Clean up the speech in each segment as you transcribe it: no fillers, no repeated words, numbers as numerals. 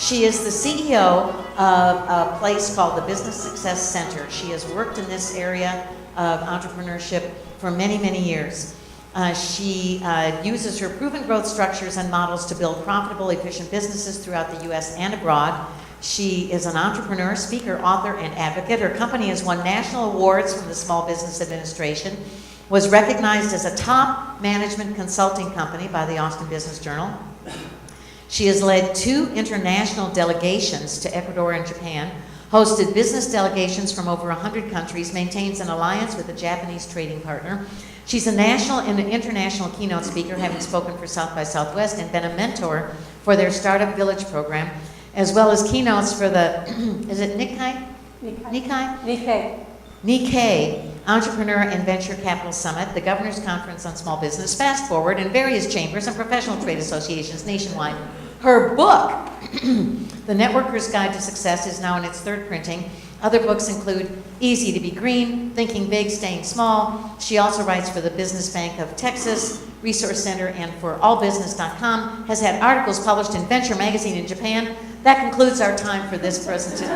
She is the CEO of a place called the Business Success Center. She has worked in this area of entrepreneurship for many, many years. She uses her proven growth structures and models to build profitable, efficient businesses throughout the U.S. and abroad. She is an entrepreneur, speaker, author, and advocate. Her company has won national awards from the Small Business Administration, was recognized as a top management consulting company by the Austin Business Journal. She has led 2 international delegations to Ecuador and Japan, hosted business delegations from over 100 countries, maintains an alliance with a Japanese trading partner. She's a national and international keynote speaker, having spoken for South by Southwest and been a mentor for their Startup Village program, as well as keynotes for the, is it Nikkei? Nikkei Entrepreneur and Venture Capital Summit, the Governor's Conference on Small Business, Fast Forward, and various chambers and professional trade associations nationwide. Her book, The Networker's Guide to Success, is now in its 3rd printing. Other books include Easy to Be Green, Thinking Big, Staying Small. She also writes for the Business Bank of Texas, Resource Center, and for allbusiness.com, has had articles published in Venture Magazine in Japan. That concludes our time for this presenter.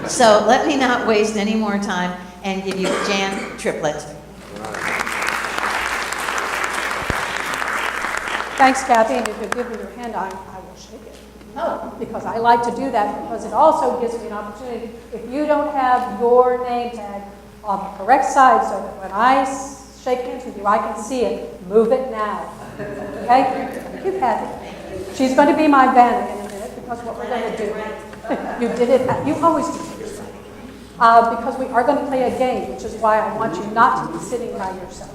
So let me not waste any more time and give you Jan Triplett. Thanks, Kathy, and if you give me your hand, I will shake it. Oh, because I like to do that because it also gives me an opportunity. If you don't have your name tag on the correct side so that when I shake hands with you, I can see it, move it now. Okay? Thank you, Kathy. She's going to be my vanity in a minute because what we're going to do, you did it, you always do things right. Because we are going to play a game, which is why I want you not to be sitting by yourself.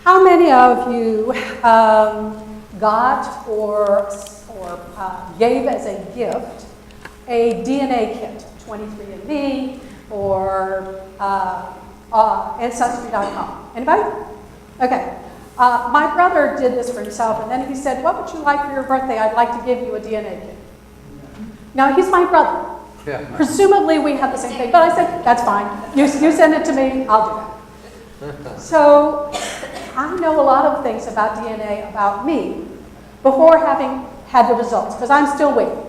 How many of you got or gave as a gift a DNA kit, 23andMe or Ancestry.com? Anybody? Okay. My brother did this for himself, and then he said, what would you like for your birthday? I'd like to give you a DNA kit. Now, he's my brother. Yeah. Presumably, we have the same thing, but I said, that's fine. You send it to me, I'll do that. So I know a lot of things about DNA about me before having had the results, because I'm still waiting.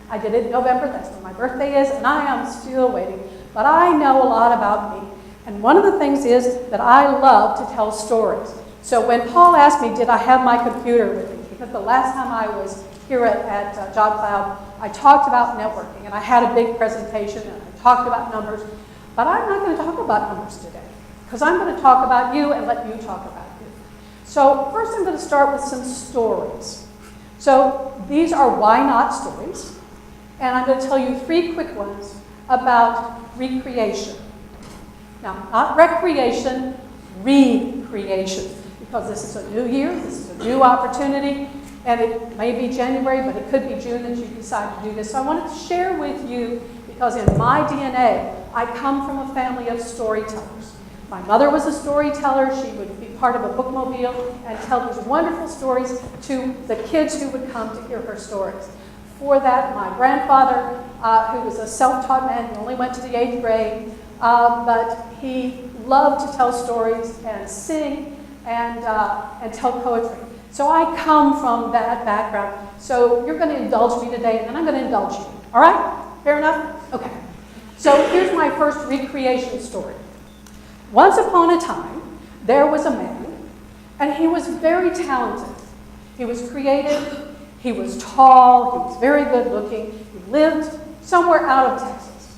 I did it in November, that's when my birthday is, and I am still waiting. But I know a lot about me. And one of the things is that I love to tell stories. So when Paul asked me, did I have my computer with me? Because the last time I was here at JobCloud, I talked about networking, and I had a big presentation, and I talked about numbers. But I'm not going to talk about numbers today, because I'm going to talk about you and let you talk about you. So first I'm going to start with some stories. So these are why not stories, and I'm going to tell you 3 quick ones about recreation. Now, not recreation, recreation, because this is a new year, this is a new opportunity, and it may be January, but it could be June that you decide to do this. So I wanted to share with you, because in my DNA, I come from a family of storytellers. My mother was a storyteller. She would be part of a bookmobile and tell these wonderful stories to the kids who would come to hear her stories. For that, my grandfather, who was a self-taught man, he only went to the 8th grade, but he loved to tell stories and sing and tell poetry. So I come from that background. So you're going to indulge me today, and then I'm going to indulge you. All right? Fair enough? Okay. So here's my first recreation story. Once upon a time, there was a man, and he was very talented. He was creative, he was tall, he was very good looking, he lived somewhere out of Texas.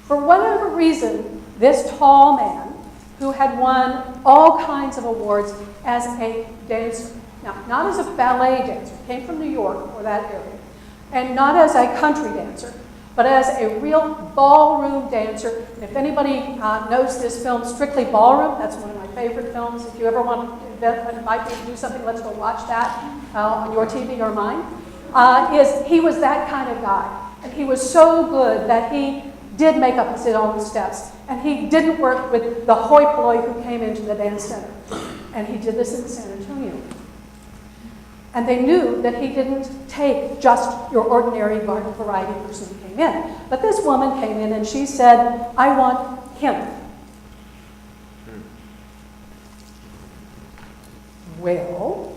For whatever reason, this tall man, who had won all kinds of awards as a dancer, now, not as a ballet dancer, came from New York or that area, and not as a country dancer, but as a real ballroom dancer. And if anybody knows this film, Strictly Ballroom, that's one of my favorite films. If you ever want to invite me to do something, let's go watch that on your TV or mine. He was that kind of guy. And he was so good that he did make up his own steps. And he didn't work with the hoi polloi who came into the dance center. And he did this in San Antonio. And they knew that he didn't take just your ordinary garden variety person who came in. But this woman came in and she said, I want him. Well,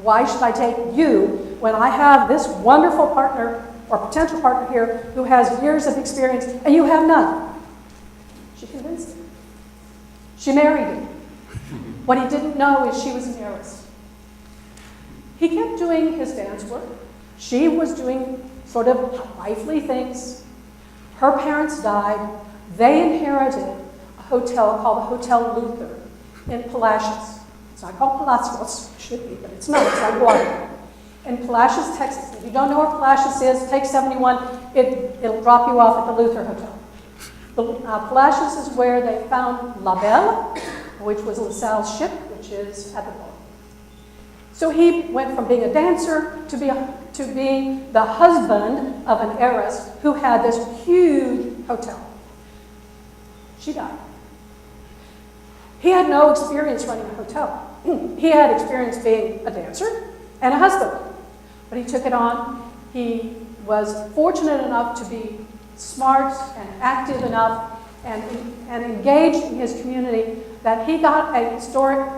Why should I take you when I have this wonderful partner or potential partner here who has years of experience and you have none? She convinced him. She married him. What he didn't know is she was an heiress. He kept doing his dance work. She was doing sort of wifely things. Her parents died. They inherited a hotel called the Hotel Luther in Palacios. It's not called Palacios, it should be, but it's not. It's like water. In Palacios, Texas. If you don't know where Palacios is, take 71. It'll drop you off at the Luther Hotel. Palacios is where they found La Belle, which was LaSalle's ship, which is at the boat. So he went from being a dancer to being the husband of an heiress who had this huge hotel. She died. He had no experience running a hotel. He had experience being a dancer and a husband, but he took it on. He was fortunate enough to be smart and active enough and engaged in his community that he got a historic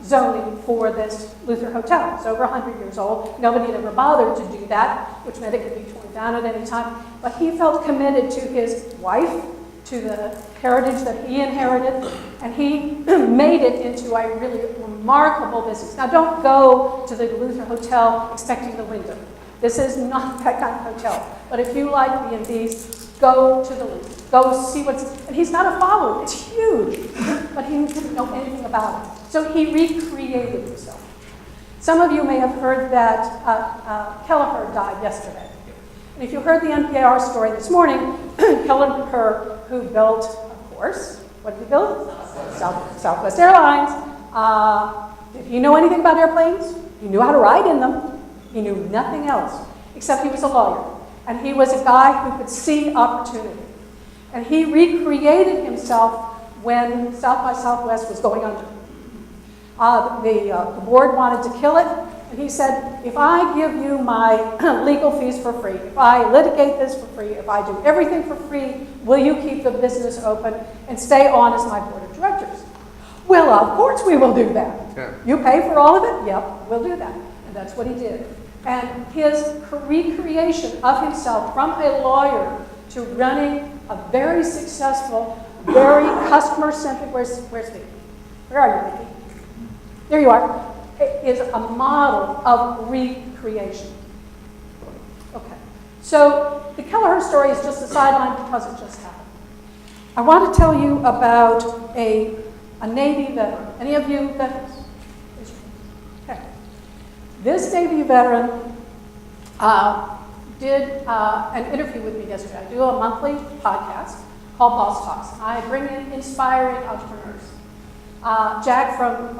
zoning for this Luther Hotel. It's over 100 years old. Nobody had ever bothered to do that, which meant it could be torn down at any time. But he felt committed to his wife, to the heritage that he inherited, and he made it into a really remarkable business. Now, don't go to the Luther Hotel expecting the window. This is not that kind of hotel. But if you like B&Bs, go to the Luther. Go see what's... And he's got a following. It's huge. But he didn't know anything about it. So he recreated himself. Some of you may have heard that Kelleher died yesterday. And if you heard the NPR story this morning, Kelleher, who built, of course, what did he build? Southwest Airlines. If you know anything about airplanes, he knew how to ride in them. He knew nothing else, except he was a lawyer. And he was a guy who could see opportunity. And he recreated himself when South by Southwest was going under. The board wanted to kill it, and he said, if I give you my legal fees for free, if I litigate this for free, if I do everything for free, will you keep the business open and stay on as my board of directors? Well, of course we will do that. Yeah. You pay for all of it? Yep, we'll do that. And that's what he did. And his recreation of himself from a lawyer to running a very successful, very customer-centric, where's Vicky? Where are you, Vicky? There you are. It is a model of recreation. Okay. So the Kelleher story is just a sideline because it just happened. I want to tell you about a Navy veteran. Any of you veterans? Okay. This Navy veteran did an interview with me yesterday. I do a monthly podcast called Boss Talks. I bring in inspiring entrepreneurs. Jack from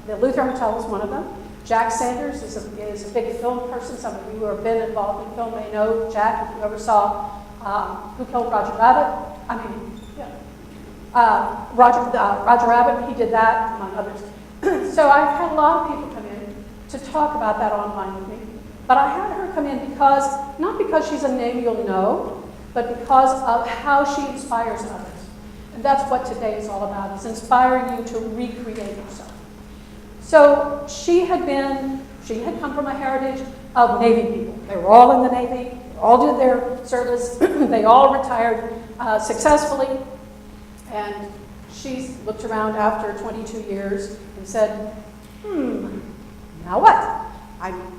the Luther Hotel is one of them. Jack Sanders is a big film person. Some of you who have been involved in film may know Jack. If you ever saw Who Killed Roger Rabbit? Roger Rabbit, he did that, among others. So I've had a lot of people come in to talk about that online with me. But I had her come in not because she's a name you'll know, but because of how she inspires others. And that's what today is all about, is inspiring you to recreate yourself. So she had come from a heritage of Navy people. They were all in the Navy, they all did their service, they all retired successfully. And she looked around after 22 years and said, now what? I'm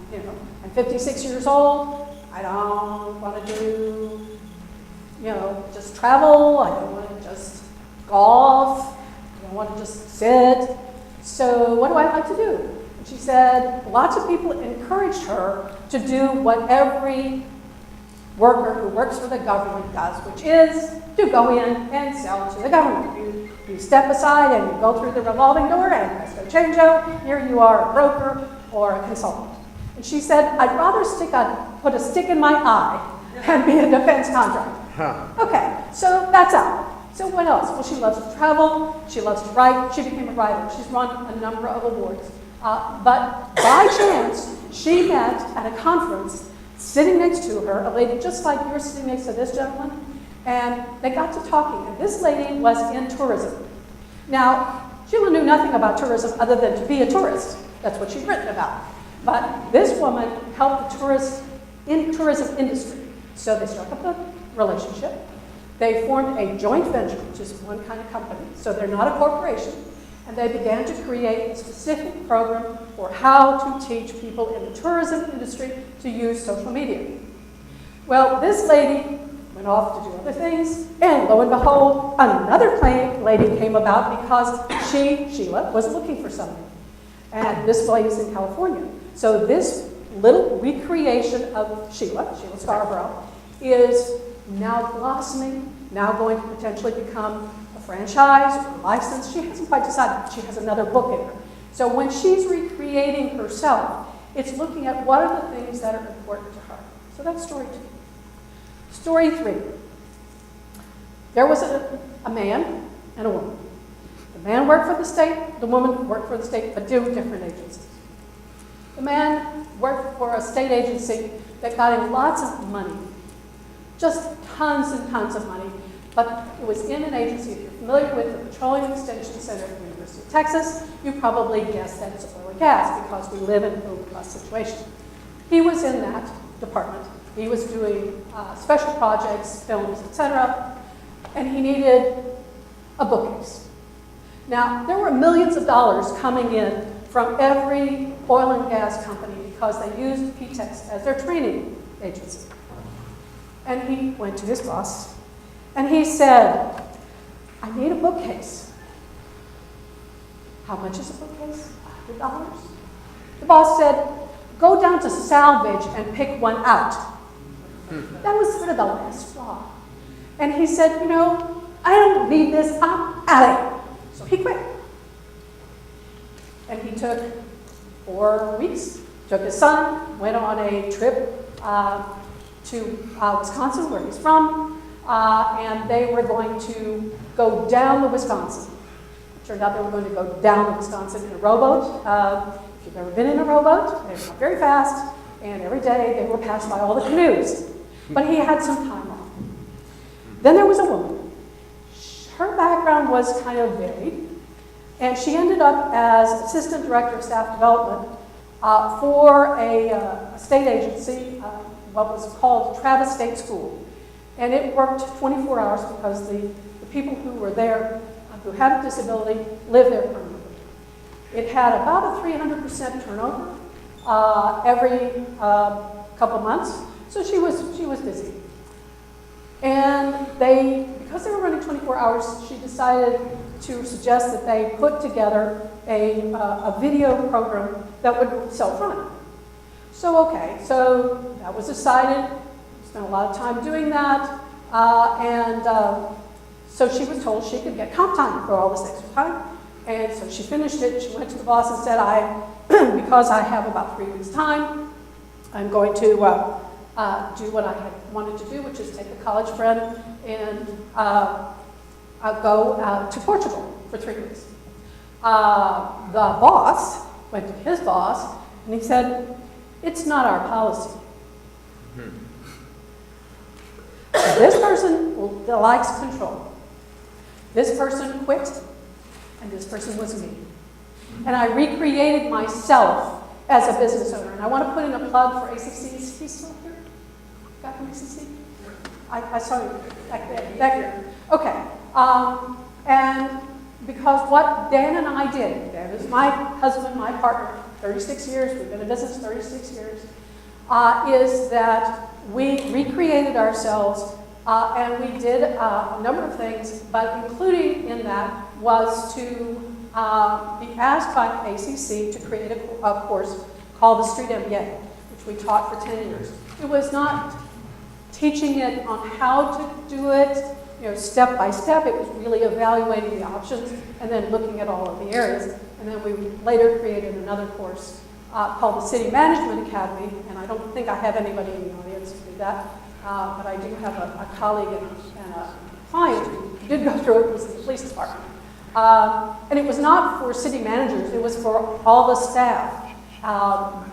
56 years old. I don't want to do, just travel. I don't want to just golf. I don't want to just sit. So what do I like to do? And she said lots of people encouraged her to do what every worker who works for the government does, which is to go in and sell to the government. You step aside and you go through the revolving door and presto changeo, here you are a broker or a consultant. And she said, I'd rather put a stick in my eye than be a defense contractor. Huh. Okay, so that's out. So what else? Well, she loves to travel, she loves to write, she became a writer. She's won a number of awards. But by chance, she met at a conference, sitting next to her, a lady just like you're sitting next to this gentleman, and they got to talking. And this lady was in tourism. Now, Sheila knew nothing about tourism other than to be a tourist. That's what she's written about. But this woman helped the tourism industry. So they struck up a relationship. They formed a joint venture, which is one kind of company. So they're not a corporation. And they began to create a specific program for how to teach people in the tourism industry to use social media. Well, this lady went off to do other things, and lo and behold, another lady came about because Sheila, was looking for something. And this lady's in California. So this little recreation of Sheila Scarborough, is now blossoming, now going to potentially become a franchise or a license. She hasn't quite decided. She has another book in her. So when she's recreating herself, it's looking at what are the things that are important to her. So that's story 2. Story 3. There was a man and a woman. The man worked for the state, the woman worked for the state, but two different agencies. The man worked for a state agency that got him lots of money, just tons and tons of money, but it was in an agency. If you're familiar with the Petroleum Extension Center at the University of Texas, you probably guessed that it's oil and gas because we live in a boom-bust situation. He was in that department. He was doing special projects, films, etc., and he needed a bookcase. Now, there were millions of dollars coming in from every oil and gas company because they used PTEX as their training agency. And he went to his boss, and he said, I need a bookcase. How much is a bookcase? $100. The boss said, go down to Salvage and pick one out. That was sort of the last straw. And he said, you know, I don't need this, I'm out of here. So he quit. And he took 4 weeks, took his son, went on a trip to Wisconsin, where he's from, and they were going to go down the Wisconsin. It turned out they were going to go down the Wisconsin in a rowboat. If you've ever been in a rowboat, they're not very fast, and every day they were passed by all the canoes. But he had some time off. Then there was a woman. Her background was kind of varied, and she ended up as Assistant Director of Staff Development for a state agency, what was called Travis State School. And it worked 24 hours because the people who were there, who had a disability, lived there permanently. It had about a 300% turnover every couple months, so she was busy. And because they were running 24 hours, she decided to suggest that they put together a video program that would self-run. So that was decided. Spent a lot of time doing that, so she was told she could get comp time for all this extra time. And so she finished it. She went to the boss and said, because I have about 3 weeks' time, I'm going to do what I had wanted to do, which is take a college friend and go to Portugal for 3 weeks. The boss went to his boss, and he said, it's not our policy. This person likes control. This person quit, and this person was me. And I recreated myself as a business owner. And I want to put in a plug for ACC. Is he still here? Guy from ACC? I saw you back here. Okay. And because what Dan and I did, Dan is my husband, my partner, 36 years, we've been in business 36 years, is that we recreated ourselves and we did a number of things, but including in that was to be asked by ACC to create a course called the Street MBA, which we taught for 10 years. It was not teaching it on how to do it, step by step. It was really evaluating the options and then looking at all of the areas. And then we later created another course called the City Management Academy, and I don't think I have anybody in the audience to do that, but I do have a colleague and a client who did go through it, was in the police department. And it was not for city managers, it was for all the staff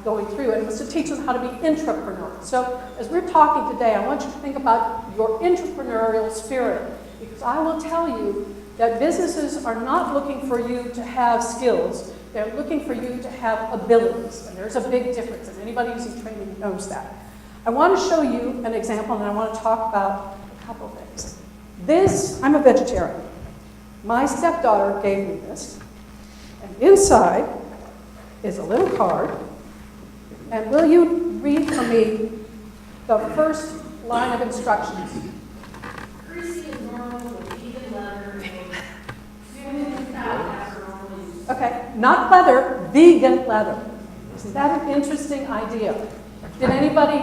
going through it. It was to teach them how to be intrapreneurial. So as we're talking today, I want you to think about your intrapreneurial spirit, because I will tell you that businesses are not looking for you to have skills. They're looking for you to have abilities, and there's a big difference, and anybody who's in training knows that. I want to show you an example, and I want to talk about a couple things. This, I'm a vegetarian. My stepdaughter gave me this, and inside is a little card, and will you read for me the first line of instructions? Greasy and normal with vegan leather. Okay, not leather, vegan leather. Isn't that an interesting idea? Did anybody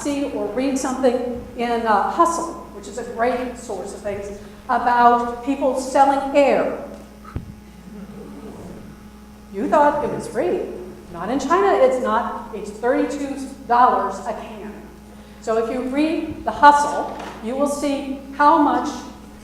see or read something in Hustle, which is a great source of things, about people selling air? You thought it was free. Not in China, it's not. It's $32 a can. So if you read The Hustle, you will see how much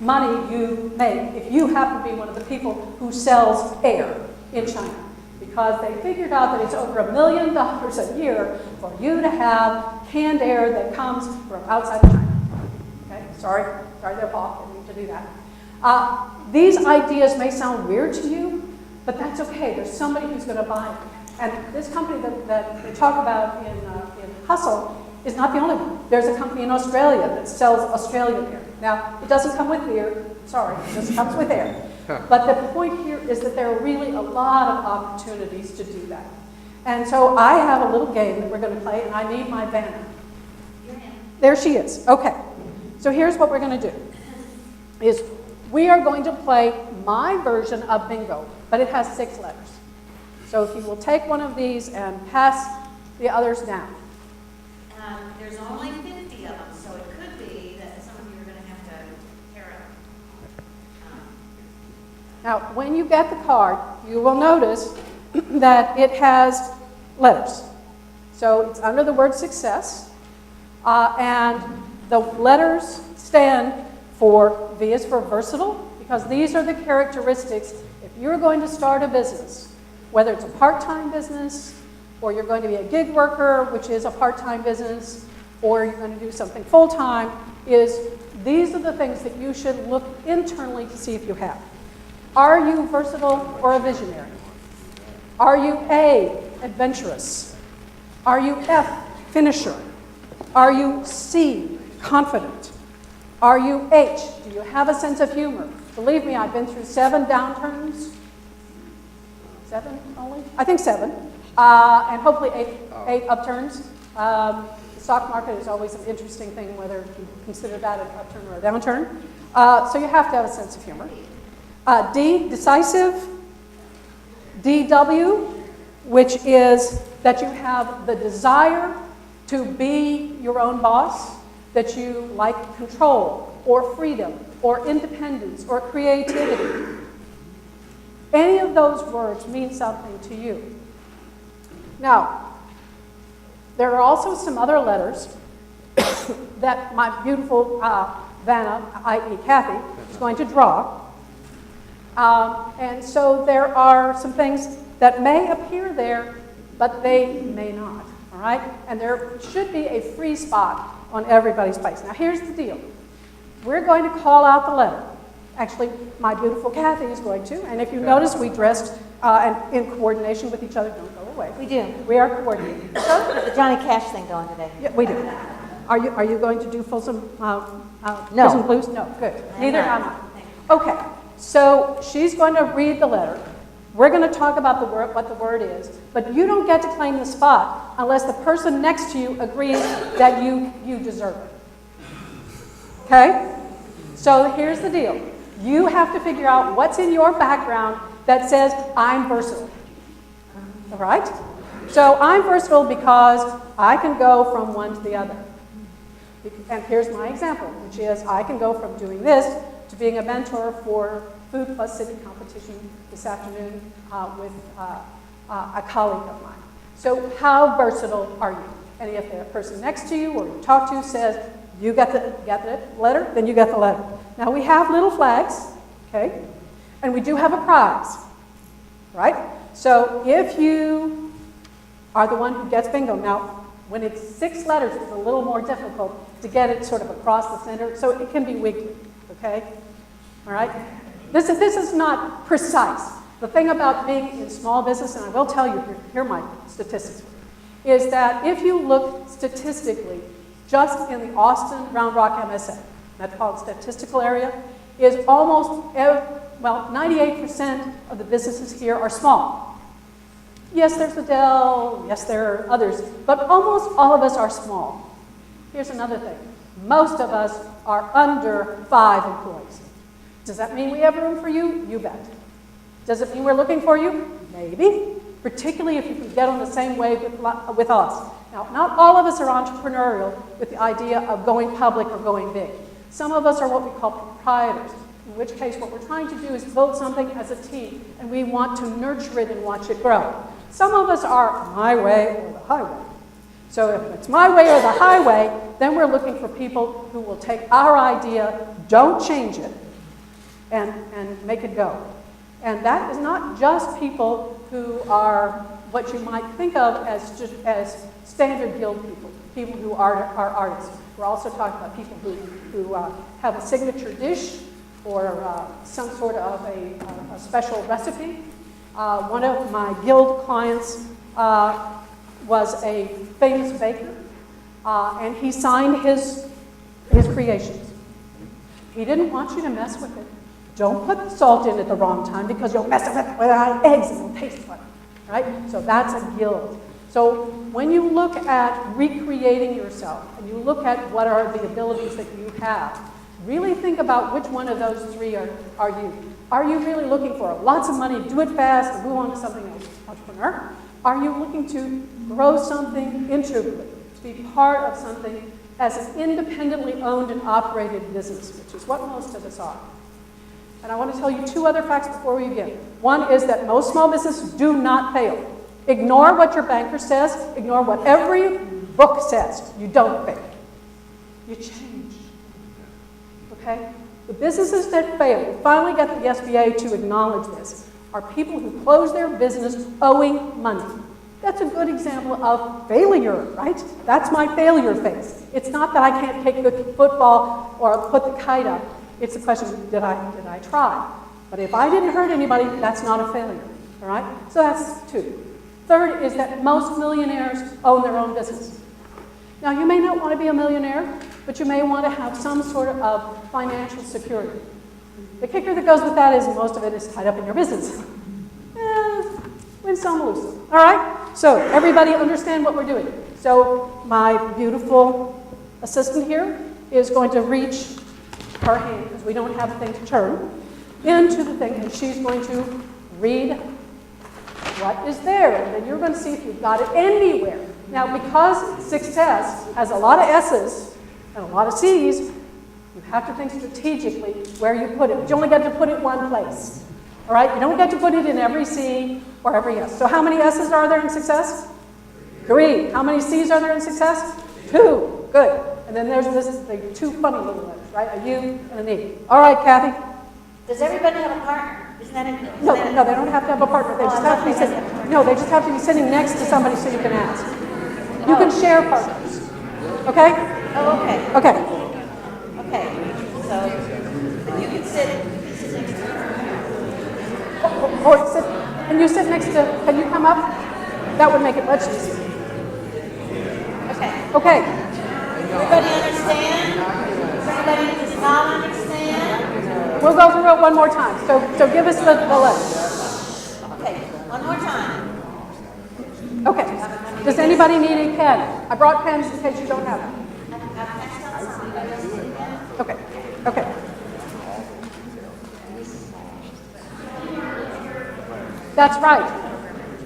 money you make if you happen to be one of the people who sells air in China. Because they figured out that it's over $1 million a year for you to have canned air that comes from outside of China. Okay, sorry there, Paul, didn't mean to do that. These ideas may sound weird to you, but that's okay. There's somebody who's going to buy it. And this company that they talk about in Hustle is not the only one. There's a company in Australia that sells Australian air. Now, it doesn't come with beer. Sorry, it just comes with air. But the point here is that there are really a lot of opportunities to do that. And so I have a little game that we're going to play, and I need my banner. There she is. Okay. So here's what we're going to do. Is we are going to play my version of bingo, but it has 6 letters. So if you will take one of these and pass the others down. There's only 50 of them, so it could be that some of you are going to have to tear it. Now, when you get the card, you will notice that it has letters. So it's under the word success, and the letters stand for, V is for versatile, because these are the characteristics. If you're going to start a business, whether it's a part-time business, or you're going to be a gig worker, which is a part-time business, or you're going to do something full-time, these are the things that you should look internally to see if you have. Are you versatile or a visionary? Are you A, adventurous? Are you F, finisher? Are you C, confident? Are you H, do you have a sense of humor? Believe me, I've been through 7 downturns. 7 only? I think 7. And hopefully 8 upturns. The stock market is always an interesting thing, whether you consider that an upturn or a downturn. So you have to have a sense of humor. D, decisive. DW, which is that you have the desire to be your own boss, that you like control or freedom or independence or creativity. Any of those words mean something to you. Now, there are also some other letters that my beautiful Vanna, i.e. Kathy, is going to draw. And so there are some things that may appear there, but they may not, all right? And there should be a free spot on everybody's place. Now, here's the deal. We're going to call out the letter. Actually, my beautiful Kathy is going to, and if you notice, we dressed in coordination with each other. Don't go away. We do. We are coordinating. The Johnny Cash thing going today. Yeah, we do. Are you going to do Folsom No. Prison Blues? No, good. Neither am I. Okay, so she's going to read the letter. We're going to talk about the word, what the word is, but you don't get to claim the spot unless the person next to you agrees that you deserve it. Okay? So here's the deal. You have to figure out what's in your background that says, I'm versatile. All right? So I'm versatile because I can go from one to the other. And here's my example, which is I can go from doing this to being a mentor for Food Plus City competition this afternoon with a colleague of mine. So how versatile are you? And if the person next to you or you talk to says, you get the letter, then you get the letter. Now we have little flags, okay? And we do have a prize, right? So if you are the one who gets bingo, now when it's 6 letters, it's a little more difficult to get it sort of across the center, so it can be wiggly, okay? All right? This is not precise. The thing about being in small business, and I will tell you, here are my statistics, is that if you look statistically, just in the Austin, Round Rock, MSA, metropolitan statistical area, is almost, well, 98% of the businesses here are small. Yes, there's the Dell, yes, there are others, but almost all of us are small. Here's another thing. Most of us are under 5 employees. Does that mean we have room for you? You bet. Does it mean we're looking for you? Maybe, particularly if you can get on the same wave with us. Now, not all of us are entrepreneurial with the idea of going public or going big. Some of us are what we call proprietors, in which case what we're trying to do is build something as a team, and we want to nurture it and watch it grow. Some of us are my way or the highway. So if it's my way or the highway, then we're looking for people who will take our idea, don't change it, and make it go. And that is not just people who are what you might think of as standard guild people, people who are artists. We're also talking about people who have a signature dish or some sort of a special recipe. One of my guild clients was a famous baker, and he signed his creations. He didn't want you to mess with it. Don't put the salt in at the wrong time because you'll mess it with eggs and it'll taste funny, right? So that's a guild. So when you look at recreating yourself and you look at what are the abilities that you have, really think about which one of those three are you. Are you really looking for lots of money, do it fast, and move on to something else, entrepreneur? Are you looking to grow something integrally, to be part of something as an independently owned and operated business, which is what most of us are? And I want to tell you 2 other facts before we begin. One is that most small businesses do not fail. Ignore what your banker says. Ignore what every book says. You don't fail. You change. Okay? The businesses that fail, we finally got the SBA to acknowledge this, are people who close their business owing money. That's a good example of failure, right? That's my failure face. It's not that I can't kick the football or put the kite up. It's a question, did I try? But if I didn't hurt anybody, that's not a failure, all right? So that's 2. Third is that most millionaires own their own business. Now, you may not want to be a millionaire, but you may want to have some sort of financial security. The kicker that goes with that is most of it is tied up in your business. Win some, lose some, all right? So everybody understand what we're doing. So my beautiful assistant here is going to reach her hand, because we don't have a thing to turn, into the thing, and she's going to read what is there. And then you're going to see if you've got it anywhere. Now, because success has a lot of S's and a lot of C's, you have to think strategically where you put it. But you only get to put it one place. All right? You don't get to put it in every C or every S. So how many S's are there in success? 3. How many C's are there in success? 2. Good. And then there's the 2 funny little letters, right? A U and an E. All right, Kathy. Does everybody have a partner? Isn't that a, No, they don't have to have a partner. They just have to be sitting. No, they just have to be sitting next to somebody so you can ask. You can share partners. Okay? Oh, okay. Okay. Okay. So, but you can sit next to her. Or sit. Can you sit next to? Can you come up? That would make it much easier. Okay. Okay. Everybody understand? Everybody does not understand? We'll go through it one more time. So give us the letter. Okay. One more time. Okay. Does anybody need a pen? I brought pens in case you don't have them. Okay. Okay. That's right.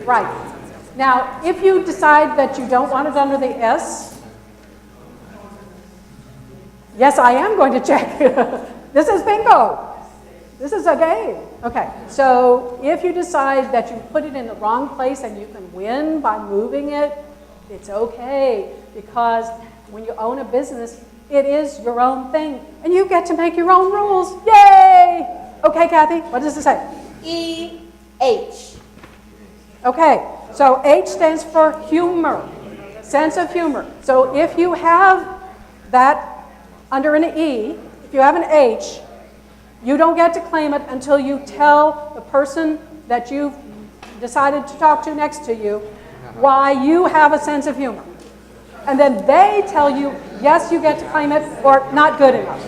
Right. Now, if you decide that you don't want it under the S, yes, I am going to check. This is bingo. This is a game. Okay, so if you decide that you put it in the wrong place and you can win by moving it, it's okay, because when you own a business, it is your own thing, and you get to make your own rules. Yay! Okay, Kathy, what does it say? E-H. Okay, so H stands for humor, sense of humor. So if you have that under an E, if you have an H, you don't get to claim it until you tell the person that you've decided to talk to next to you why you have a sense of humor. And then they tell you, yes, you get to claim it, or not good enough.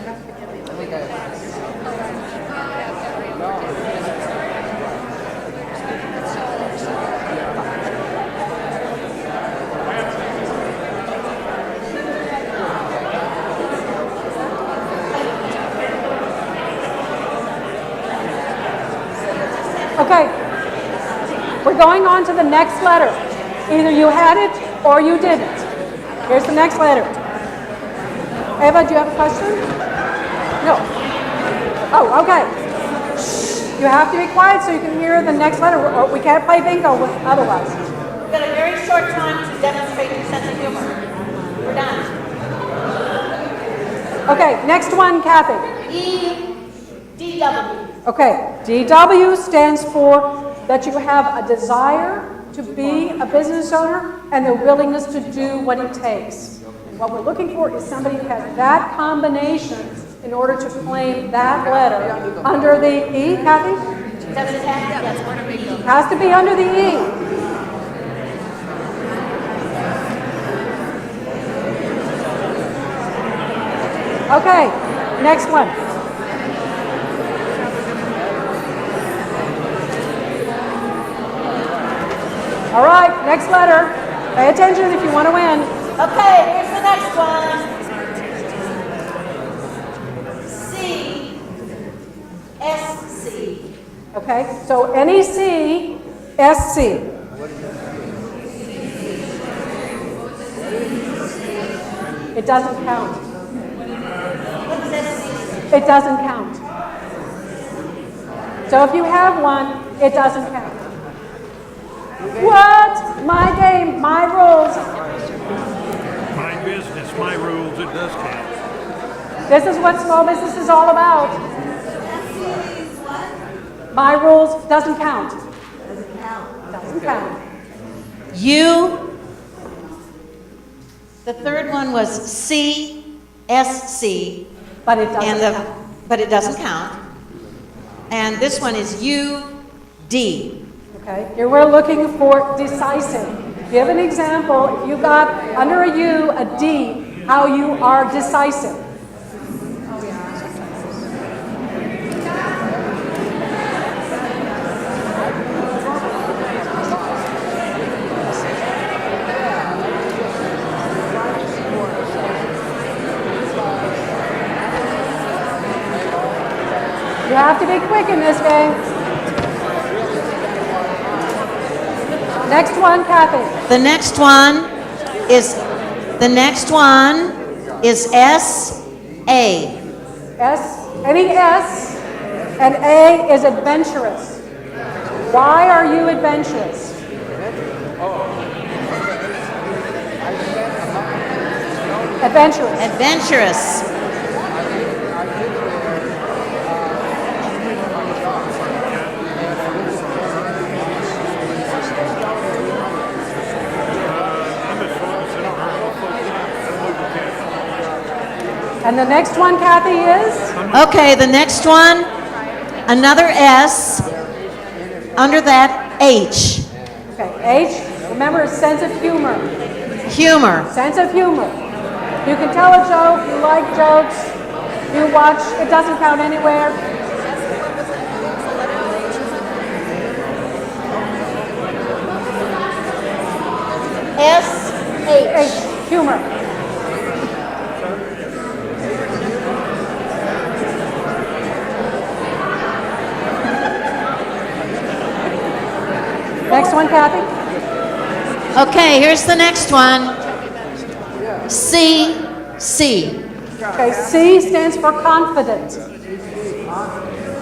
Okay, we're going on to the next letter. Either you had it or you didn't. Here's the next letter. Eva, do you have a question? No. Oh, okay. Shh. You have to be quiet so you can hear the next letter, or we can't play bingo otherwise. We've got a very short time to demonstrate your sense of humor. We're done. Okay, next one, Kathy. EDW. Okay, DW stands for that you have a desire to be a business owner and the willingness to do what it takes. What we're looking for is somebody who has that combination in order to claim that letter under the E, Kathy? Does it have to be? Has to be under the E. Okay, next one. All right, next letter. Pay attention if you want to win. Okay, here's the next one. SC. Okay, so NEC, SC. It doesn't count. What does SC? It doesn't count. So if you have one, it doesn't count. What? My game, my rules. My business, my rules, it does count. This is what small business is all about. My rules doesn't count. Doesn't count. The third one was CSC, But it doesn't count. but it doesn't count. And this one is UD. Okay, here we're looking for decisive. Give an example. If you got under a U, a D, how you are decisive. You have to be quick in this game. Next one, Kathy. The next one is SA. S, any S, and A is adventurous. Why are you adventurous? Adventurous. Adventurous. And the next one, Kathy, is? Okay, the next one, another S, under that H. Okay, H, remember, is sense of humor. Humor. Sense of humor. You can tell a joke, you like jokes, you watch, it doesn't count anywhere. S-H. H, humor. Next one, Kathy. Okay, here's the next one. C. Okay, C stands for confident.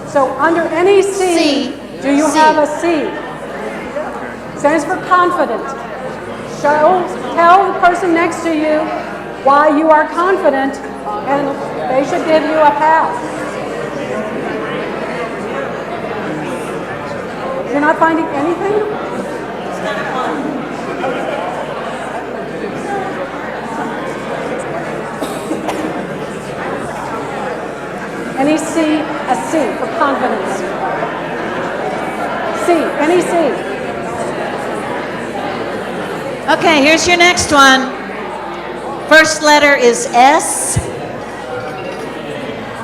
So under any C, do you have a C? Stands for confident. Tell the person next to you why you are confident, and they should give you a pass. You're not finding anything? Any C, a C for confidence. C, any C. Okay, here's your next one. First letter is S.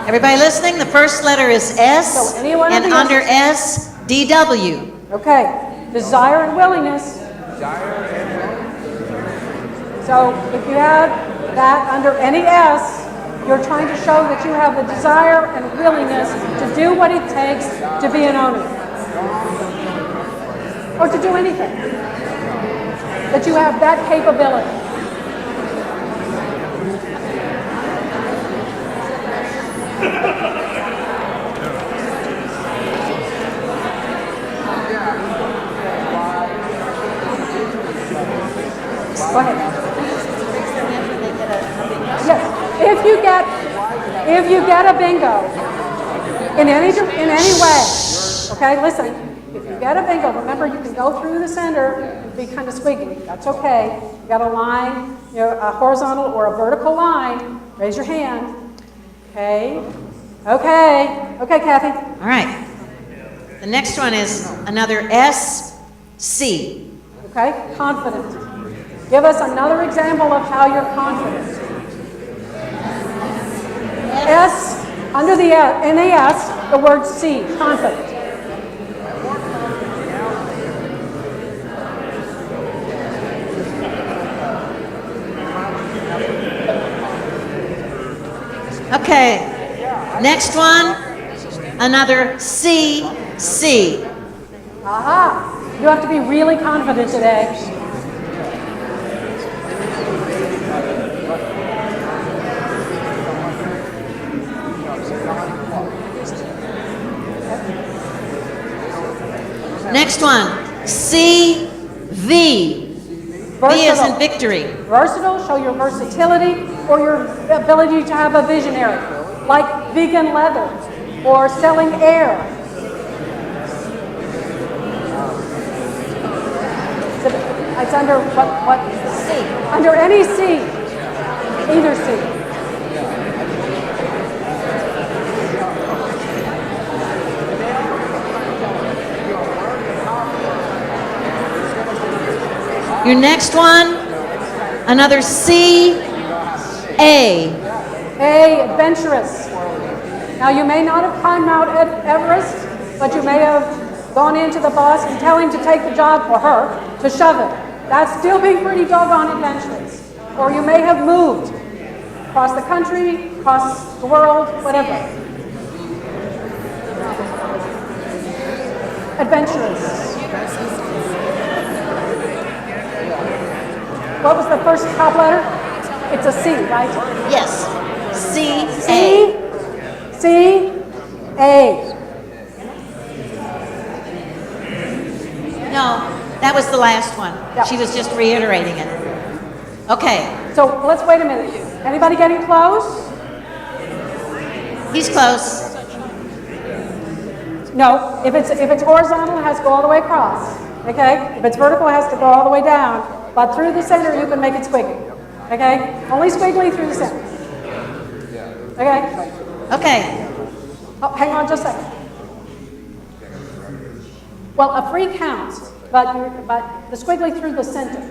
Everybody listening? The first letter is S. So any one of and the under S's. S, DW. Okay, desire and willingness. So if you have that under any S, you're trying to show that you have the desire and willingness to do what it takes to be an owner. Or to do anything. That you have that capability. Go ahead. Yes. If you get a bingo in any way, okay, listen. If you get a bingo, remember you can go through the center and be kind of squiggly. That's okay. You got a line, a horizontal or a vertical line. Raise your hand. Okay. Okay, Kathy. All right. The next one is another S, C. Okay, confident. Give us another example of how you're confident. S, under the NAS, the word C, confident. Okay. Next one, another C, C. Aha! You have to be really confident today. Next one, C, V. V as in victory. Versatile, show your versatility or your ability to have a visionary, like vegan leather or selling air. It's under what? C. Under any C, either C. Your next one, another C, A. A, adventurous. Now you may not have climbed Mount Everest, but you may have gone into the boss and tell him to take the job for her, to shove it. That's still being pretty doggone adventurous. Or you may have moved across the country, across the world, whatever. Adventurous. What was the first top letter? It's a C, right? Yes. C, C, A. C, A. No, that was the last one. Yeah. She was just reiterating it. Okay. So let's wait a minute. Anybody getting close? He's close. No. If it's horizontal, it has to go all the way across. Okay? If it's vertical, it has to go all the way down. But through the center, you can make it squiggly. Okay? Only squiggly through the center. Okay? Okay. Oh, hang on just a second. Well, a free counts, but the squiggly through the center.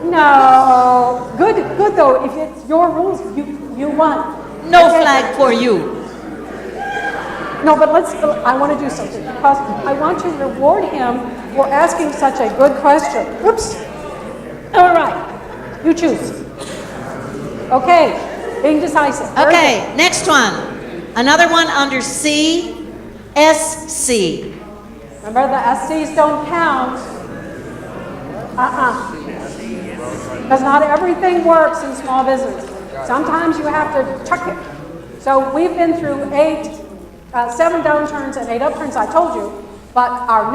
No. Good though. If it's your rules, you won. No Okay? flag for you. No, but I want to do something because I want to reward him for asking such a good question. Oops. All right. You choose. Okay. Being decisive. Very Okay, good. next one. Another one under C, SC. Remember, the SCs don't count. Because not everything works in small business. Sometimes you have to chuck it. So we've been through 7 downturns and 8 upturns, I told you. But our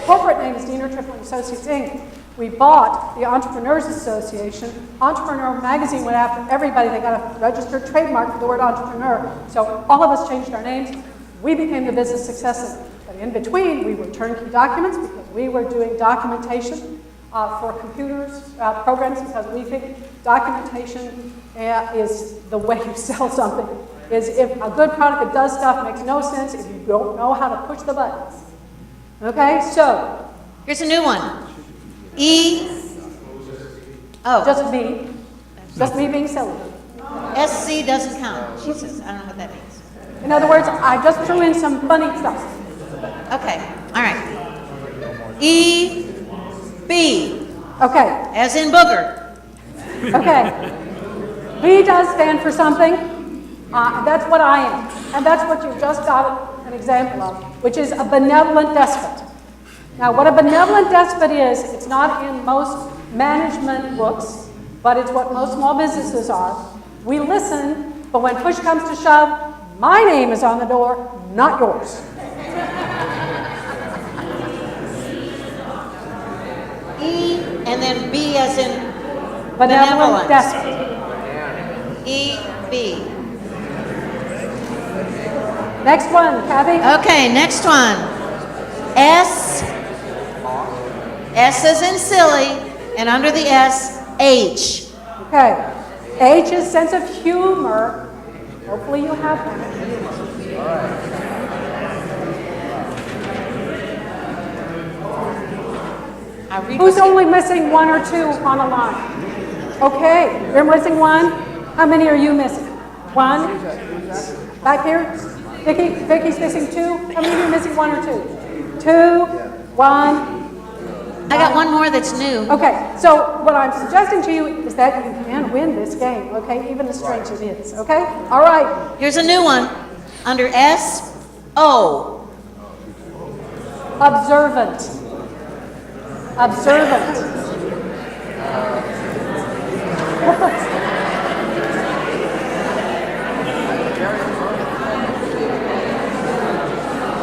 corporate name is Diener Triplett Associates Inc. We bought the Entrepreneurs Association. Entrepreneur Magazine went after everybody. They got a registered trademark for the word entrepreneur. So all of us changed our names. We became the Business Success Center. But in between, we were turnkey documents because we were doing documentation for computers, programs, because we think documentation is the way you sell something. is if a good product that does stuff makes no sense if you don't know how to push the buttons. Okay, so Here's a new one. E. Oh, just me being silly. SC doesn't count. She says, I don't know what that means. In other words, I just threw in some funny stuff. Okay, all right. E. B. Okay, As in booger. okay. B does stand for something. That's what I am. And that's what you just got an example of, which is a benevolent despot. Now, what a benevolent despot is, it's not in most management books, but it's what most small businesses are. We listen, but when push comes to shove, my name is on the door, not yours. E and then B as in Benevolent despot. E, B. Next one, Kathy. Okay, next one. S. S as in silly, and under the S, H. Okay. H is sense of humor. Hopefully you have one. Who's only missing one or two on a line? Okay, you're missing one. How many are you missing? One? Back here? Vicky's missing two. How many are you missing? One or two? Two, one. I got one more that's new. Okay, so what I'm suggesting to you is that you can win this game, okay? Even as strange as it is, okay? All right. Here's a new one. Under S, O. Observant. Observant.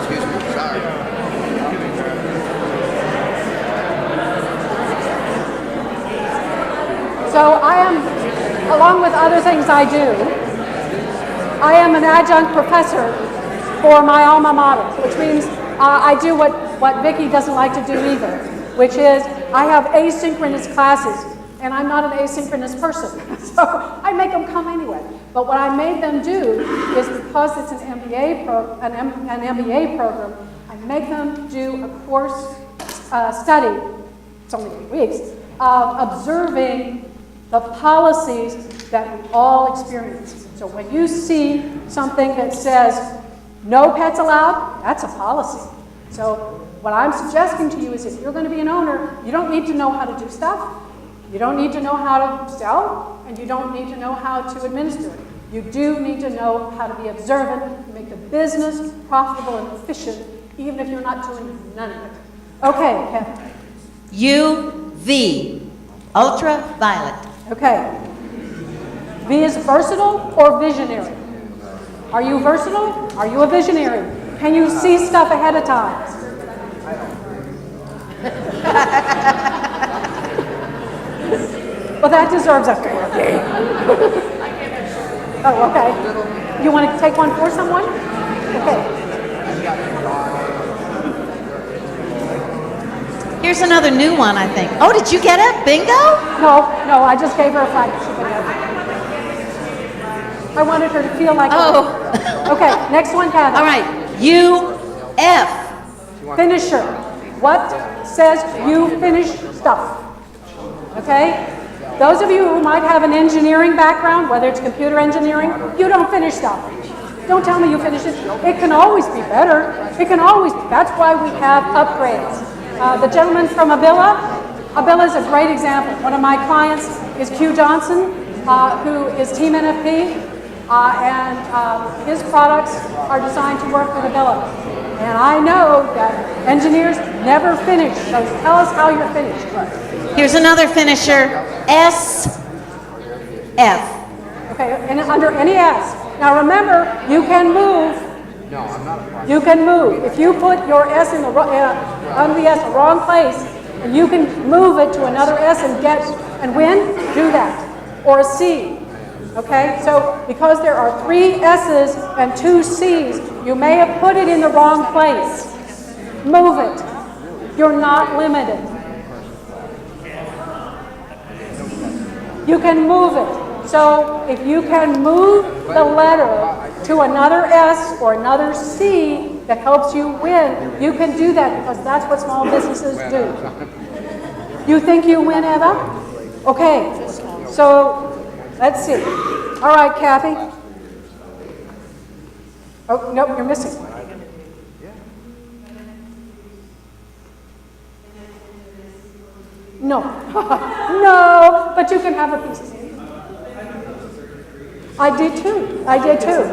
Excuse me, sorry. So I am, along with other things I do, I am an adjunct professor for my alma mater, which means I do what Vicki doesn't like to do either, which is I have asynchronous classes, and I'm not an asynchronous person, so I make them come anyway. But what I made them do is because it's an MBA program, I make them do a course study, it's only 8 weeks, of observing the policies that we all experience. So when you see something that says no pets allowed, that's a policy. So what I'm suggesting to you is if you're going to be an owner, you don't need to know how to do stuff, you don't need to know how to sell, and you don't need to know how to administer it. You do need to know how to be observant and make the business profitable and efficient, even if you're not doing none of it. Okay, Kevin. UV. Ultraviolet. Okay. V is versatile or visionary? Are you versatile? Are you a visionary? Can you see stuff ahead of time? Well, that deserves a fair. Oh, okay. You want to take one for someone? Okay. Here's another new one, I think. Oh, did you get it? Bingo? No, I just gave her a flag. I wanted her to feel like. Oh. Okay, next one, Kathy. All right. UF. Finisher. What says you finish stuff? Okay? Those of you who might have an engineering background, whether it's computer engineering, you don't finish stuff. Don't tell me you finish it. It can always be better. It can always, that's why we have upgrades. The gentleman from Abilla is a great example. One of my clients is Q Johnson, who is Team NFP, and his products are designed to work with Abilla. And I know that engineers never finish, so tell us how you're finished. Here's another finisher. SF. Okay, and under any S. Now remember, you can move. No, I'm not a problem. You can move. If you put your S in the under the S the wrong place, and you can move it to another S and win, do that. Or a C. Okay, so because there are 3 S's and 2 C's, you may have put it in the wrong place. Move it. You're not limited. You can move it. So if you can move the letter to another S or another C that helps you win, you can do that because that's what small businesses do. You think you win, Eva? Okay, so let's see. All right, Kathy. Oh, nope, you're missing. No. No, but you can have a piece. I did too. I did too.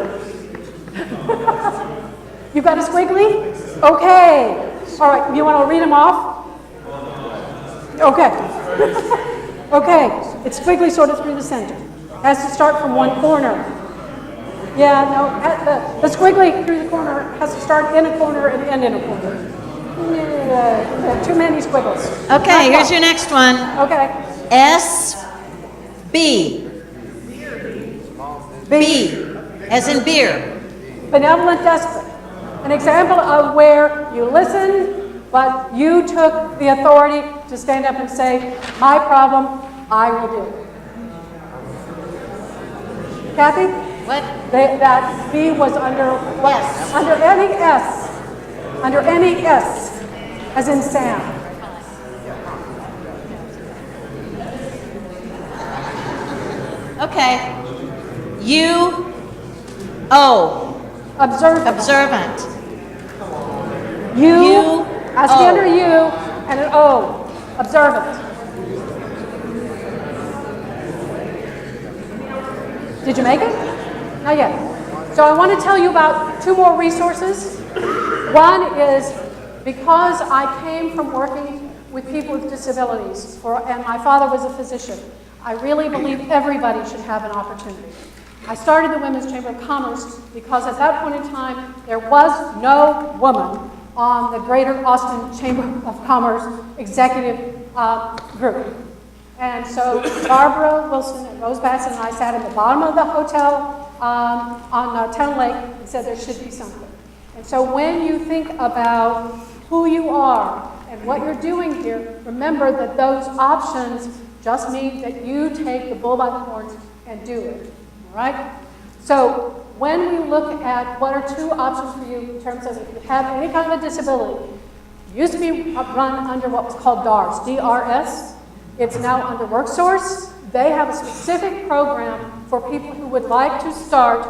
You got a squiggly? Okay. All right, you want to read them off? Okay. Okay, it's squiggly sort of through the center. Has to start from one corner. Yeah, no, the squiggly through the corner has to start in a corner and end in a corner. Yeah, too many squiggles. Okay, here's your next one. Okay. S, B. B, as in beer. Benevolent despot. An example of where you listen, but you took the authority to stand up and say, my problem, I will do it. Kathy? What? That B was under what? S. Under any S. Under any S, as in Sam. Okay. U, O. Observant. Observant. U, has to be O. under U, and an O. Observant. Did you make it? Not yet. So I want to tell you about two more resources. One is because I came from working with people with disabilities, and my father was a physician, I really believe everybody should have an opportunity. I started the Women's Chamber of Commerce because at that point in time, there was no woman on the Greater Austin Chamber of Commerce executive group. And so Barbara Wilson and Rose Batson and I sat at the bottom of the hotel on Town Lake and said there should be something. And so when you think about who you are and what you're doing here, remember that those options just mean that you take the bull by the horns and do it. All right? So when we look at what are two options for you in terms of if you have any kind of a disability, it used to be run under what was called DARS, D-R-S. It's now under WorkSource. They have a specific program for people who would like to start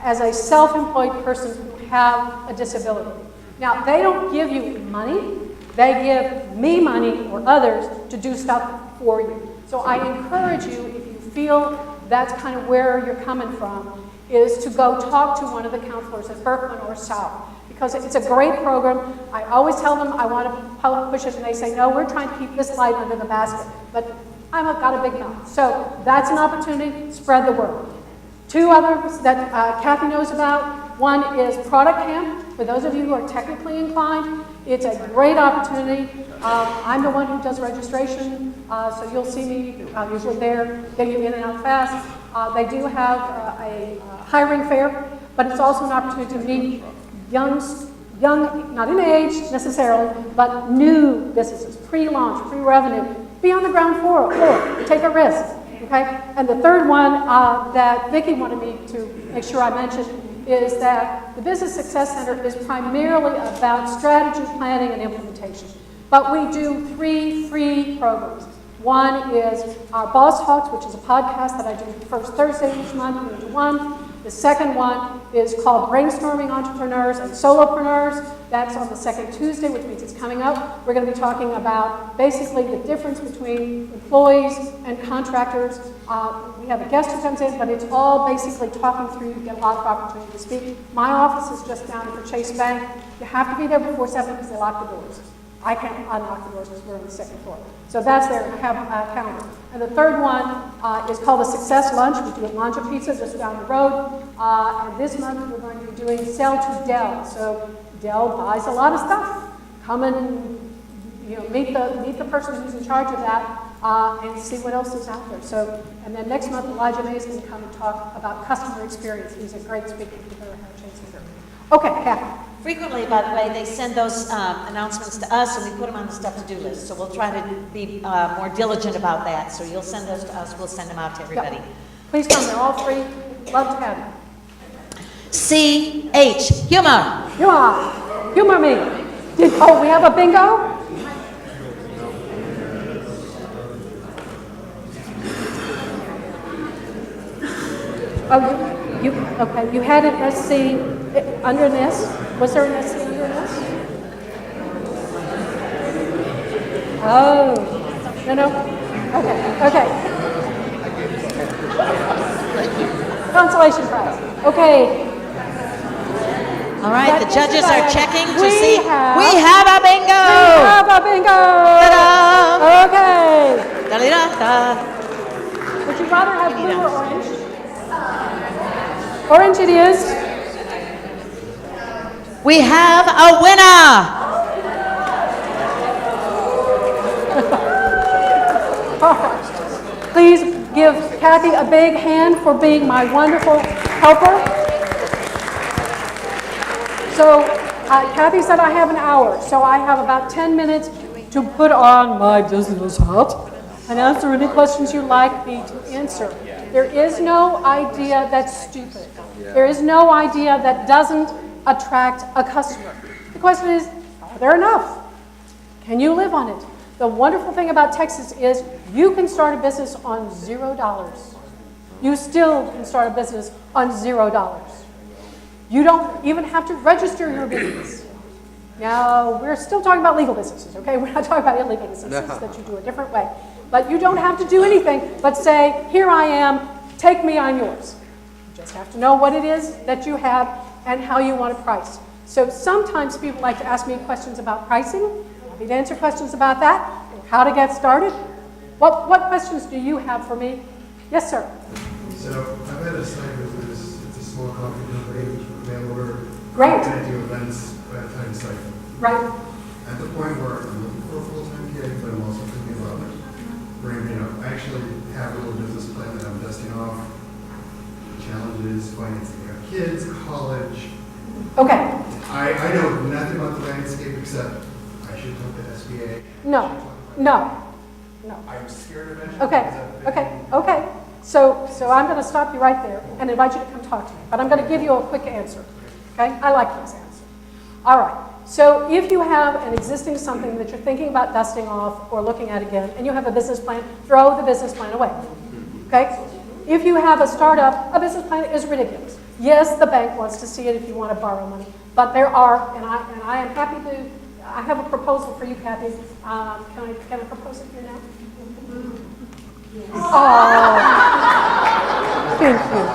as a self-employed person who have a disability. Now, they don't give you money. They give me money or others to do stuff for you. So I encourage you, if you feel that's kind of where you're coming from, is to go talk to one of the counselors at Berkman or South, because it's a great program. I always tell them I want to push it, and they say, no, we're trying to keep this light under the basket, but I've got a big mouth. So that's an opportunity, spread the word. Two others that Kathy knows about. One is Product Camp, for those of you who are technically inclined. It's a great opportunity. I'm the one who does registration, so you'll see me usually there, getting you in and out fast. They do have a hiring fair, but it's also an opportunity to meet young, not in age necessarily, but new businesses, pre-launch, pre-revenue. Be on the ground floor, take a risk, okay? And the third one that Vicki wanted me to make sure I mentioned is that the Business Success Center is primarily about strategy, planning, and implementation. But we do 3 free programs. One is our Boss Talks, which is a podcast that I do the first Thursday each month, we do one. The second one is called Brainstorming Entrepreneurs and Solopreneurs. That's on the second Tuesday, which means it's coming up. We're going to be talking about basically the difference between employees and contractors. We have a guest who comes in, but it's all basically talking through to get a lot of opportunity to speak. My office is just down for Chase Bank. You have to be there before 7 because they lock the doors. I can't unlock the doors because we're on the second floor. So that's their calendar. And the third one is called a Success Lunch. We do a lunch of pizza just down the road. And this month we're going to be doing Sell to Dell. So Dell buys a lot of stuff. Come and meet the person who's in charge of that and see what else is out there. So, and then next month Elijah May is going to come and talk about customer experience. He's a great speaker. You've never had a chance to hear. Okay, Kathy. Frequently, by the way, they send those announcements to us, and we put them on the stuff-to-do list. So we'll try to be more diligent about that. So you'll send those to us. We'll send them out to everybody. Yep. Please come, they're all free. Love to have you. C-H, humor. Humor me. We have a bingo? Oh, okay, you had an SC under an S? Was there an SC under an S? Oh, no. Okay. Consolation prize. Okay. All right, the judges are checking to We see. have- We have a bingo! We have a bingo! Ta-da! Okay. Da-da-da-da. Would you rather have blue or orange? Orange it is. We have a winner! Please give Kathy a big hand for being my wonderful helper. So Kathy said I have an hour, so I have about 10 minutes to put on my business hat and answer any questions you'd like me to answer. There is no idea that's stupid. There is no idea that doesn't attract a customer. The question is, are there enough? Can you live on it? The wonderful thing about Texas is you can start a business on $0. You still can start a business on $0. You don't even have to register your business. Now, we're still talking about legal businesses, okay? We're not talking about illegal businesses that you do a different way. But you don't have to do anything but say, here I am, take me, I'm yours. You just have to know what it is that you have and how you want to price. So sometimes people like to ask me questions about pricing. I'll be to answer questions about that, or how to get started. What questions do you have for me? Yes, sir. So I've had a side business. It's a small coffee company, mail order. Great. And I do events at a time cycle. Right. At the point where I'm looking for a full-time gig, but I'm also thinking about ramping up. I actually have a little business plan that I'm dusting off. Challenges, financing our kids, college. Okay. I know nothing about the landscape except I should talk to SBA. No. I'm scared of it. Okay. So I'm going to stop you right there and invite you to come talk to me. But I'm going to give you a quick answer. Okay? I like this answer. All right. So if you have an existing something that you're thinking about dusting off or looking at again, and you have a business plan, throw the business plan away. Okay? If you have a startup, a business plan is ridiculous. Yes, the bank wants to see it if you want to borrow money, but there are, and I am happy to. I have a proposal for you, Kathy. Can I propose it here now? Oh, thank you.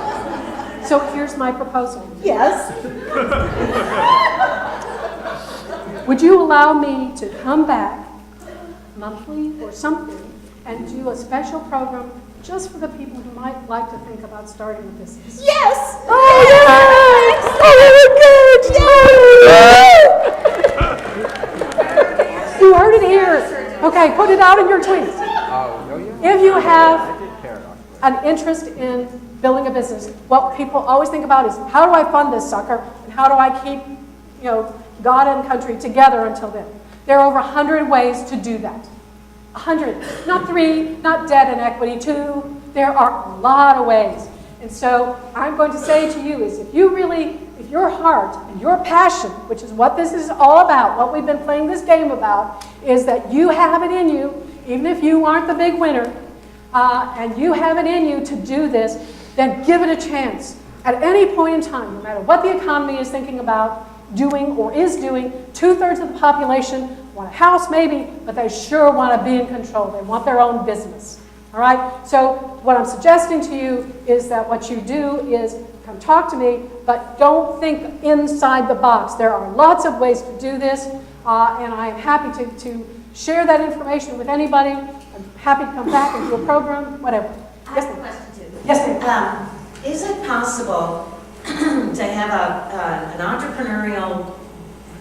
So here's my proposal. Yes. Would you allow me to come back monthly or something and do a special program just for the people who might like to think about starting a business? Yes. Oh, yes! Oh, good! You heard it here. Okay, put it out in your tweets. If you have an interest in building a business, what people always think about is, how do I fund this sucker? And how do I keep, God and country together until then? There are over 100 ways to do that. 100, not 3, not debt and equity, 2. There are a lot of ways. And so I'm going to say to you is if your heart and your passion, which is what this is all about, what we've been playing this game about, is that you have it in you, even if you aren't the big winner, and you have it in you to do this, then give it a chance. At any point in time, no matter what the economy is thinking about doing or is doing, 2/3 of the population want a house maybe, but they sure want to be in control. They want their own business. All right? So what I'm suggesting to you is that what you do is come talk to me, but don't think inside the box. There are lots of ways to do this, and I am happy to share that information with anybody. I'm happy to come back and do a program, whatever. I have a question too. Yes, ma'am. Is it possible to have an entrepreneurial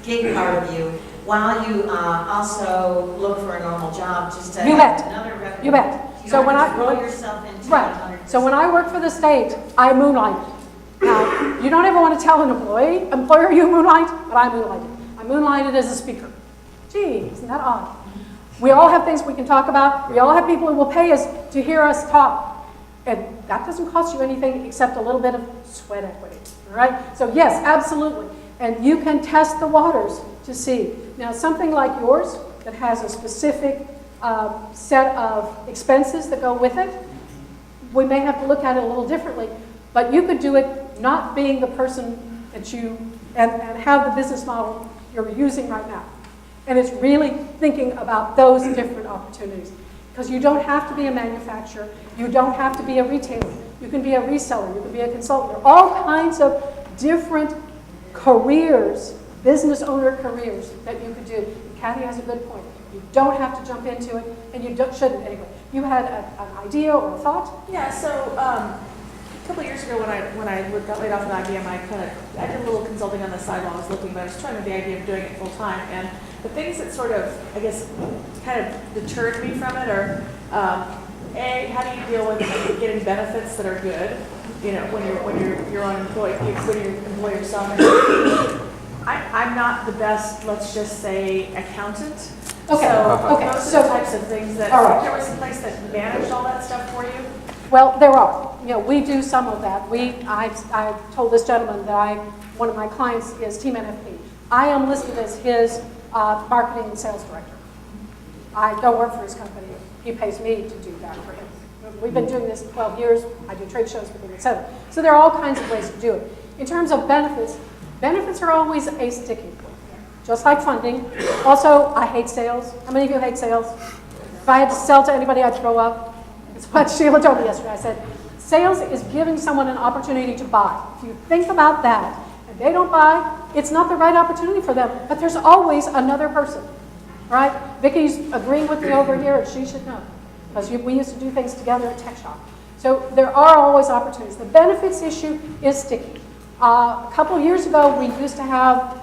gig part of you while you also look for a normal job, just to You have bet. another revenue? You bet. You So don't when have to I- throw when- yourself into Right. 100%. So when I work for the state, I moonlight. Now, you don't ever want to tell an employer you moonlight, but I moonlighted. I moonlighted as a speaker. Gee, isn't that odd? We all have things we can talk about. We all have people who will pay us to hear us talk. And that doesn't cost you anything except a little bit of sweat equity, all right? So yes, absolutely. And you can test the waters to see. Now, something like yours that has a specific set of expenses that go with it, we may have to look at it a little differently, but you could do it not being the person that you, and have the business model you're using right now. And it's really thinking about those different opportunities. Because you don't have to be a manufacturer, you don't have to be a retailer, you can be a reseller, you can be a consultant. There are all kinds of different careers, business owner careers that you could do. Kathy has a good point. You don't have to jump into it, and you shouldn't anyway. You had an idea or a thought? Yeah, so a couple of years ago when I got laid off at IBM, I did a little consulting on the side while I was looking, but I was trying with the idea of doing it full time. And the things that sort of, I guess, kind of deterred me from it are, A, how do you deal with getting benefits that are good? You know, when you're your own employee, when you employ yourself. I'm not the best, let's just say, accountant. Okay, okay. Those are the types of things that, all right. there was a place that managed all that stuff for you? Well, there are. You know, we do some of that. I told this gentleman that one of my clients is Team NFP. I am listed as his marketing and sales director. I don't work for his company. He pays me to do that for him. We've been doing this 12 years. I do trade shows with him, etc. So there are all kinds of ways to do it. In terms of benefits, benefits are always a sticking point, just like funding. Also, I hate sales. How many of you hate sales? If I had to sell to anybody, I'd throw up. It's what Sheila told me yesterday. I said, sales is giving someone an opportunity to buy. If you think about that, and they don't buy, it's not the right opportunity for them. But there's always another person, right? Vicky's agreeing with me over here, and she should know, because we used to do things together at Tech Shop. So there are always opportunities. The benefits issue is sticky. A couple of years ago, we used to have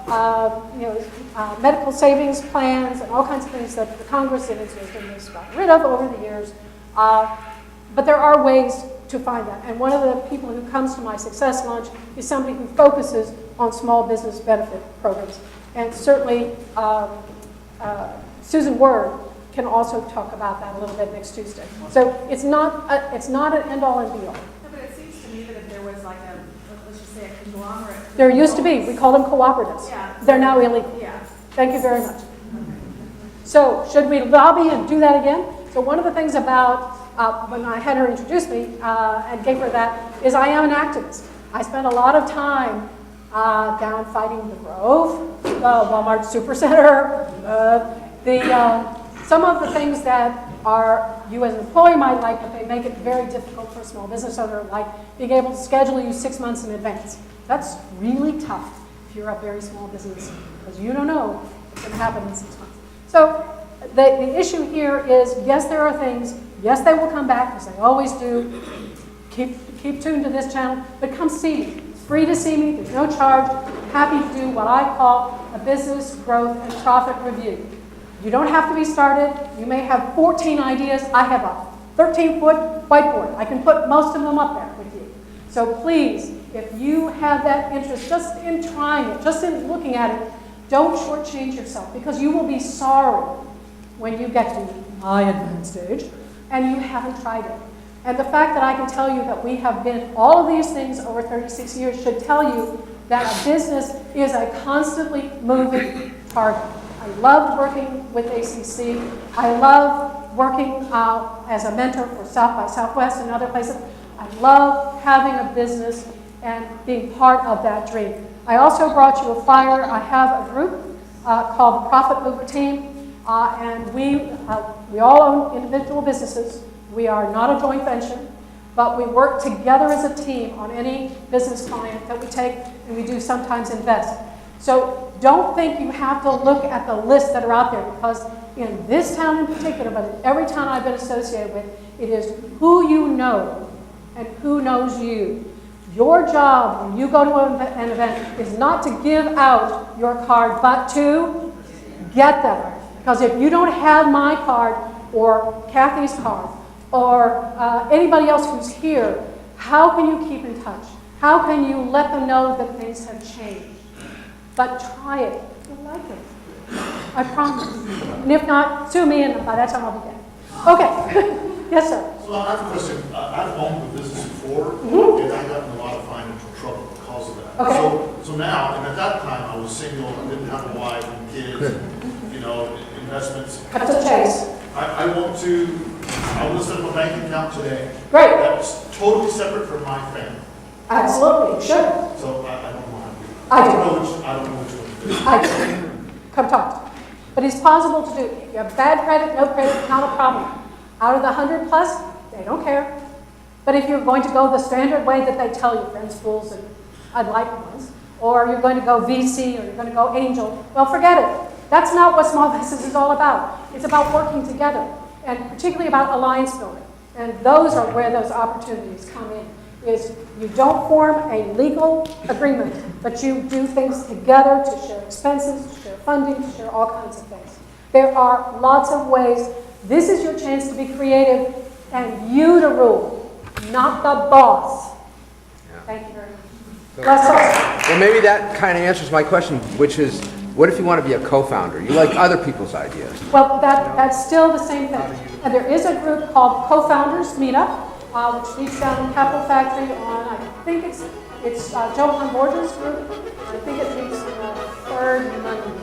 medical savings plans and all kinds of things that the Congress in its wisdom has gotten rid of over the years. But there are ways to find that. And one of the people who comes to my success lunch is somebody who focuses on small business benefit programs. And certainly, Susan Word can also talk about that a little bit next Tuesday. So it's not an end-all and be-all. No, but it seems to me that if there was like a, let's just say a conglomerate. There used to be. We call them cooperatives. Yeah. They're now illegal. Yeah. Thank you very much. So should we lobby and do that again? So one of the things about when I had her introduce me and gave her that is I am an activist. I spent a lot of time down fighting the Grove, Walmart Supercenter, some of the things that you as an employee might like, but they make it very difficult for a small business owner, like being able to schedule you 6 months in advance. That's really tough if you're a very small business, because you don't know what's going to happen in 6 months. So the issue here is, yes, there are things, yes, they will come back, as they always do. Keep tuned to this channel, but come see me. It's free to see me, there's no charge. I'm happy to do what I call a business growth and profit review. You don't have to be started. You may have 14 ideas. I have a 13-foot whiteboard. I can put most of them up there with you. So please, if you have that interest just in trying it, just in looking at it, don't shortchange yourself, because you will be sorry when you get to my advanced stage and you haven't tried it. And the fact that I can tell you that we have been all of these things over 36 years should tell you that a business is a constantly moving target. I loved working with ACC. I love working as a mentor for South by Southwest and other places. I love having a business and being part of that dream. I also brought you a flyer. I have a group called the Profit Mover Team, and we all own individual businesses. We are not a joint venture, but we work together as a team on any business client that we take, and we do sometimes invest. So don't think you have to look at the lists that are out there, because in this town in particular, but in every town I've been associated with, it is who you know and who knows you. Your job when you go to an event is not to give out your card, but to get them. Because if you don't have my card or Kathy's card or anybody else who's here, how can you keep in touch? How can you let them know that things have changed? But try it. You'll like it. I promise. And if not, sue me, and by that time I'll be dead. Okay. Yes, sir. So I have a question. I've owned a business before, Mhm. and I got in a lot of financial trouble because of that. Okay. So now, and at that time, I was single, I didn't have a wife and kids, and, you know, investments. Cut to the chase. I want to set up a bank account today. Great. That's totally separate from my family. Absolutely, you should. So I don't know how to do it. I do. I don't know which one to do. I do. Come talk to me. But it's possible to do. If you have bad credit, no credit, not a problem. Out of the 100 plus, they don't care. But if you're going to go the standard way that they tell you, friends, fools, and unlikely ones, or you're going to go VC, or you're going to go angel, well, forget it. That's not what small business is all about. It's about working together, and particularly about alliance building. And those are where those opportunities come in, is you don't form a legal agreement, but you do things together to share expenses, to share funding, to share all kinds of things. There are lots of ways. This is your chance to be creative and you to rule, not the boss. Thank you very much. Bless us. Well, maybe that kind of answers my question, which is, what if you want to be a co-founder? You like other people's ideas. Well, that's still the same thing. And there is a group called Co-Founders Meetup, which meets down in Capital Factory on, I think it's Joe Borges group. I think it meets the third Monday.